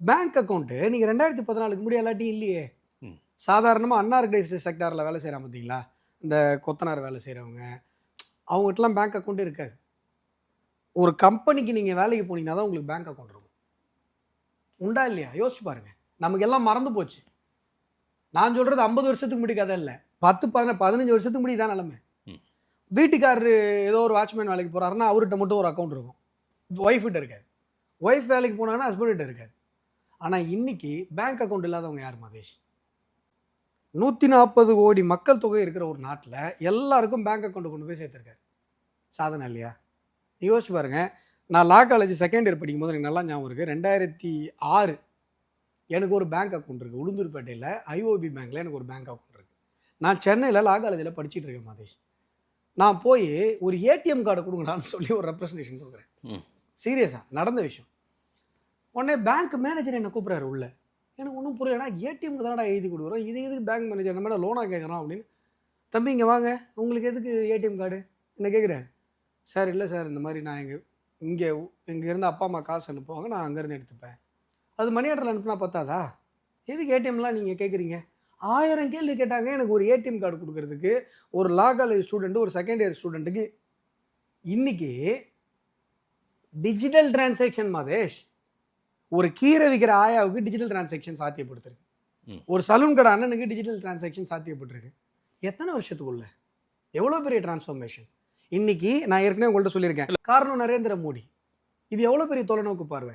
Bank account நீங்கள் 2014க்கு முன்னாடி எல்லாத்தையும் இல்லையே. ம். சாதாரணமாக அன்ஆர்கனைஸ்டு செக்டாரில் வேலை செய்கிறாங்க பார்த்தீங்களா, இந்த கொத்தனார் வேலை செய்கிறவங்க, அவங்ககிட்டலாம் பேங்க் அக்கௌண்ட் இருக்காது. ஒரு கம்பெனிக்கு நீங்கள் வேலைக்கு போனீங்கன்னா தான் உங்களுக்கு பேங்க் அக்கௌண்ட் இருக்கும். உண்டா இல்லையா? யோசிச்சு பாருங்க. நமக்கு எல்லாம் மறந்து போச்சு. நான் சொல்கிறது 50 வருஷத்துக்கு முன்னாடி கதை இல்லை, 15 வருஷத்துக்கு முன்னாடி தான் நிலைமை. வீட்டுக்காரரு ஏதோ ஒரு வாட்ச்மேன் வேலைக்கு போகிறாருன்னா அவர்கிட்ட மட்டும் ஒரு அக்கௌண்ட் இருக்கும், ஒய்ஃப்கிட்ட இருக்காது. ஒய்ஃப் வேலைக்கு போனாங்கன்னா ஹஸ்பண்ட்கிட்ட இருக்காது. ஆனால் இன்னைக்கு பேங்க் அக்கௌண்ட் இல்லாதவங்க யார் மகேஷ்? 140 கோடி மக்கள் தொகை இருக்கிற ஒரு நாட்டில் எல்லாருக்கும் பேங்க் அக்கௌண்ட் கொண்டு போய் சேர்த்துருக்காரு. சாதனை இல்லையா? யோசிச்சு பாருங்க. நான் லா காலேஜ் செகண்ட் இயர் படிக்கும் போது எனக்கு நல்லா ஞாபகம் இருக்குது. 2006 எனக்கு ஒரு பேங்க் அக்கௌண்ட் இருக்குது. உளுந்தூர்பேட்டையில் ஐஓபி பேங்க்கில் எனக்கு ஒரு பேங்க் அக்கௌண்ட் இருக்குது. நான் சென்னையில் லா காலேஜில் படிச்சுட்டு இருக்கேன் மகேஷ். நான் போய் ஒரு ஏடிஎம் கார்டை கொடுங்கடான்னு சொல்லி ஒரு ரெப்ரஸன்டேஷன் கொடுக்குறேன். சீரியஸாக நடந்த விஷயம். உடனே பேங்க் மேனேஜர் என்னை கூப்பிட்றாரு உள்ள. எனக்கு ஒன்றும் புரியலடா, ஏடிஎம்க்கு தானடா எழுதி கொடுக்குறோம், இது எதுக்கு பேங்க் மேனேஜர் நம்ம லோனாக கேட்குறோம் அப்படின்னு. தம்பி இங்கே வாங்க, உங்களுக்கு எதுக்கு ஏடிஎம் கார்டு என்ன கேட்குறேன். சார் இல்லை சார், இந்த மாதிரி நான் இங்கேருந்து அப்பா அம்மா காசு அனுப்புவாங்க, நான் அங்கேருந்து எடுத்துப்பேன். அது மணி ஆர்டரில் அனுப்புனா பார்த்தாதா, எதுக்கு ஏடிஎம்லாம் நீங்கள் கேட்குறீங்க? 1000 கேள்வி கேட்டாங்க எனக்கு ஒரு ஏடிஎம் கார்டு கொடுக்கறதுக்கு. ஒரு லா காலேஜ் ஸ்டூடெண்ட்டு, ஒரு செகண்ட் இயர் ஸ்டூடெண்ட்டுக்கு. இன்னைக்கு டிஜிட்டல் டிரான்சாக்ஷன் மகேஷ். ஒரு கீரை விற்கிற ஆயாவுக்கு டிஜிட்டல் டிரான்சாக்ஷன் சாத்தியப்படுத்திருக்கு. ஒரு சலூன் கடை அண்ணனுக்கு டிஜிட்டல் டிரான்சாக்ஷன் சாத்தியப்பட்டிருக்கு. எத்தனை வருஷத்துக்குள்ள எவ்வளோ பெரிய டிரான்ஸ்ஃபார்மேஷன். இன்னைக்கு நான் ஏற்கனவே உங்கள்கிட்ட சொல்லியிருக்கேன், காரணம் நரேந்திர மோடி. இது எவ்வளோ பெரிய தொலைநோக்கு பார்வை.